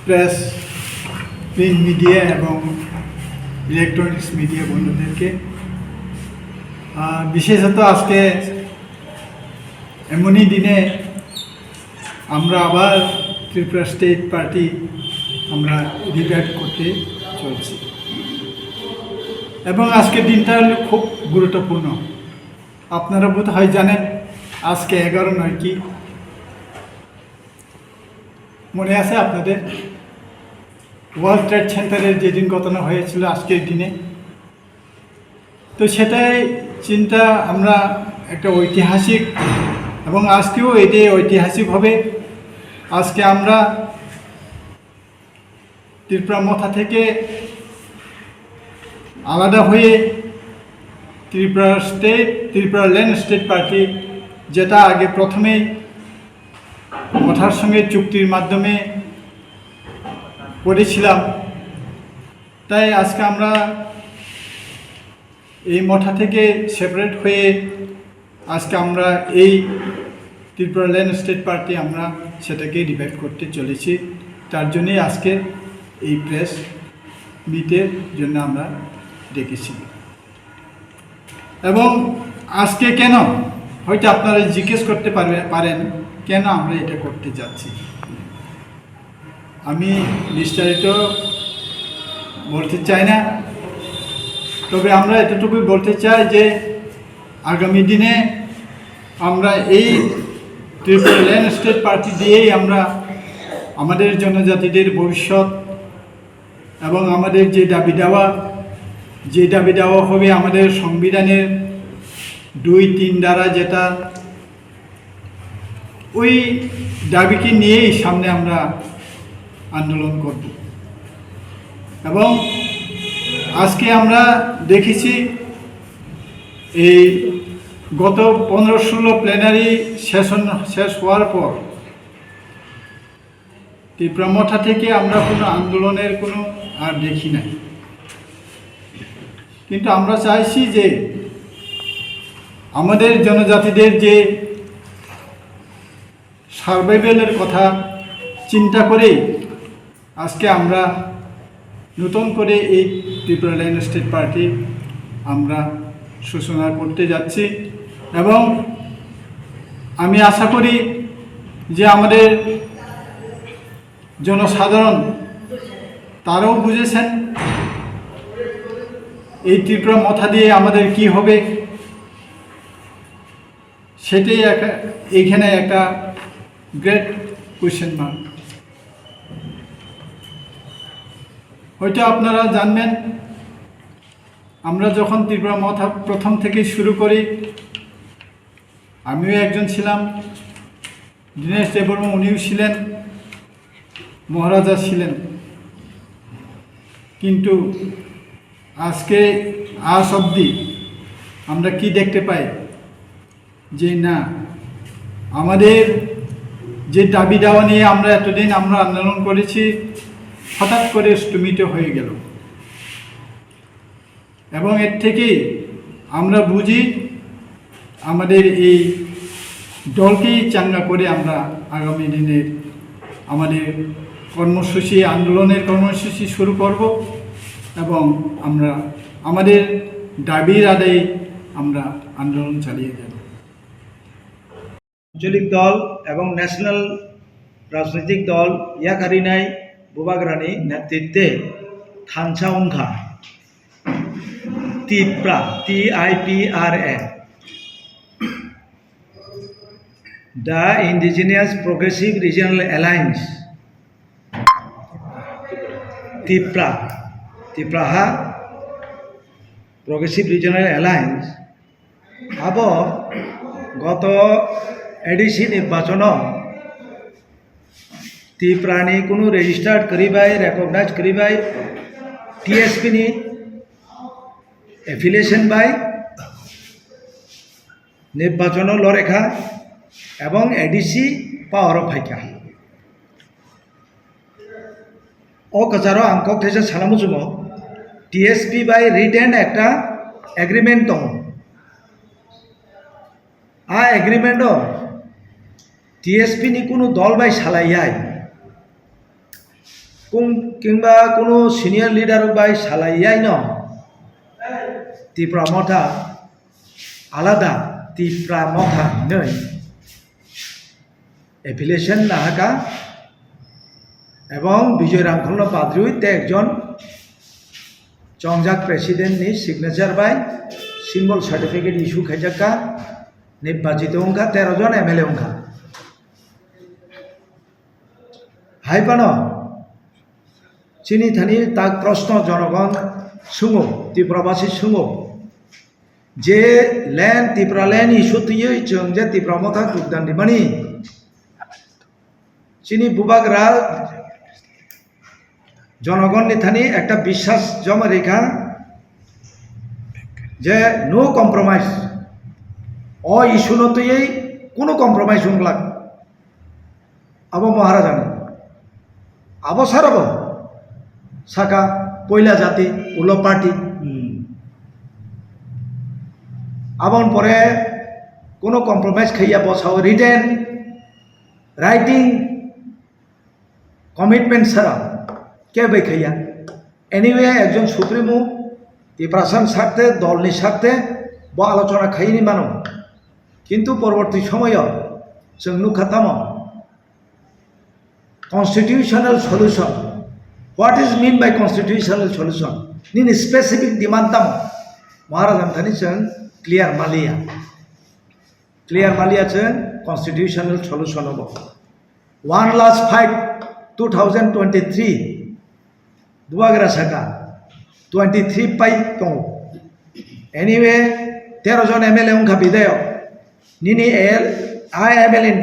Press, print media এবং electronics media বন্ধুদেরকে বিশেষত আজকে এমনই দিনে আমরা আবার ত্রিপুরা স্টেট পার্টি আমরা রিভাইভ করতে চলছি এবং আজকের দিনটা হলো খুব গুরুত্বপূর্ণ। আপনারা বোধ হয় জানেন আজকে 11 কি মনে আছে আপনাদের? ওয়ার্ল্ড ট্রেড সেন্টারের যেদিন ঘটনা হয়েছিল আজকের দিনে, তো সেটাই চিন্তা আমরা একটা ঐতিহাসিক এবং আজকেও এটাই ঐতিহাসিক হবে। আজকে আমরা ত্রিপুরা মথা থেকে আলাদা হয়ে ত্রিপুরাল্যান্ড স্টেট পার্টি, যেটা আগে প্রথমে মথার সঙ্গে চুক্তির মাধ্যমে করেছিলাম, তাই আজকে আমরা এই মথা থেকে সেপারেট হয়ে আজকে আমরা এই ত্রিপুরাল্যান্ড স্টেট পার্টি আমরা সেটাকে রিভাইভ করতে চলেছি। তার জন্যই আজকে এই প্রেস মিটের জন্য আমরা ডেকেছি। এবং আজকে কেন, হয়তো আপনারা জিজ্ঞেস করতে পারেন কেন আমরা এটা করতে যাচ্ছি। আমি বিস্তারিত বলতে চাই না, তবে আমরা এতটুকুই বলতে চাই যে আগামী দিনে আমরা এই ত্রিপুরাল্যান্ড স্টেট পার্টি দিয়েই আমরা আমাদের জনজাতিদের ভবিষ্যৎ এবং আমাদের যে দাবি দেওয়া হবে আমাদের সংবিধানের 2-3 ধারা, যেটা ওই দাবিকে নিয়েই সামনে আমরা আন্দোলন করব। এবং আজকে আমরা দেখেছি এই গত 15-16 প্লেনারি সেশন শেষ হওয়ার পর ত্রিপুরা মথা থেকে আমরা কোনো আন্দোলনের কোনো আর দেখি নাই। কিন্তু আমরা চাইছি যে আমাদের জনজাতিদের যে সার্ভাইভালের কথা চিন্তা করে আজকে আমরা নতুন করে এই ত্রিপুরাল্যান্ড স্টেট পার্টি আমরা সূচনা করতে যাচ্ছি। এবং আমি আশা করি যে আমাদের জনসাধারণ তারাও বুঝেছেন এই ত্রিপুরা মথা দিয়ে আমাদের কি হবে, সেটাই এইখানে একটা গ্রেট কোয়েশ্চেন মার্ক। হয়তো আপনারা জানবেন, আমরা যখন ত্রিপুরা মথা প্রথম থেকে শুরু করি, আমিও একজন ছিলাম, দীনেশ দেববর্মা উনিও ছিলেন, মহারাজা ছিলেন। কিন্তু আজকে আজ অবধি আমরা কি দেখতে পাই যে না, আমাদের যে দাবি দেওয়া নিয়ে আমরা এতদিন আমরা আন্দোলন করেছি হঠাৎ করে স্থগিত হয়ে গেল। এবং এর থেকেই আমরা বুঝি আমাদের এই দলকেই চাঙ্গা করে আমরা আগামী দিনে আমাদের আন্দোলনের কর্মসূচি শুরু করব এবং আমরা আমাদের দাবির আদায়ে আমরা আন্দোলন চালিয়ে যাব। আঞ্চলিক দল এবং ন্যাশনাল রাজনৈতিক দল ইয়াকারিনাই বুবাগ্রানি নেতৃত্বে থানচাউংখা Tipra TIPRA the Indigenous Progressive Regional Alliance Tipraha Progressive Regional Alliance আব গত এডিসি নির্বাচন ত্রিপুরানি কোনো রেজিস্টার্ড করিবাই রেকগনাইজ করিবাই TSP নি এফিলিয়েশন বাই নির্বাচন লরেখা এবং এডিসি পাওয়ার ফাইকা ও কাজারো আংকক থেসে সালামুজুম TSP বাই রিটেন একটা এগ্রিমেন্ট দं आ एग्रीमेंट TSP नि कोनो दल बाय सालायाय কিংবা কোনো সিনিয়র লিডার বাই সালাইয়াই ন Tipra Motha আলাদা Tipra Motha নয় এফিলিয়েশন নাহাকা এবং বিজয় রামখন্ন পাদ্রুইতে একজন চংজাক প্রেসিডেন্টনি সিগনেচার বাই সিম্বল সার্টিফিকেট ইস্যু খাইজাকা নির্বাচিত অংখা 13 জন এমএলএ অংখা হাইপানো চিনি থানি তাক প্রশ্ন জনগণ সুঙো ত্রিপুরাবাসী সুঙো যে ল্যান্ড ত্রিপুরাল্যান্ড ইস্যু তুই চং যে Tipra Motha যোগদান দিবানি চিনি বুবাগরা জনগণ নিথানি একটা বিশ্বাস জমা রেখা যে নো কম্প্রোমাইজ অ ইস্যু নতুই কোনো কম্প্রোমাইজ হুংলাক আবো মহারাজান আবো সারাবো সাকা পয়লা জাতি উলো পার্টি আবন পরে কোনো কম্প্রোমাইজ খাইয়া বসাও রিটেন রাইটিং কমিটমেন্ট ছাড়া কে বে খাইয়া এনিওয়ে একজন সুপ্রিমো ত্রিপ্রাসান স্বার্থে দলনি স্বার্থে ব আলোচনা খাইনি মানো কিন্তু পরবর্তী সময় जों नुखाताम constitutional solution. What is mean by constitutional solution? Nin specific demand tam Maharajam thani chang clear malia chang constitutional solution hobo. One last fight 2023 Duagra Saka 23 pai tong. Anyway 13 John MLA ungka bidayo nini I MLA in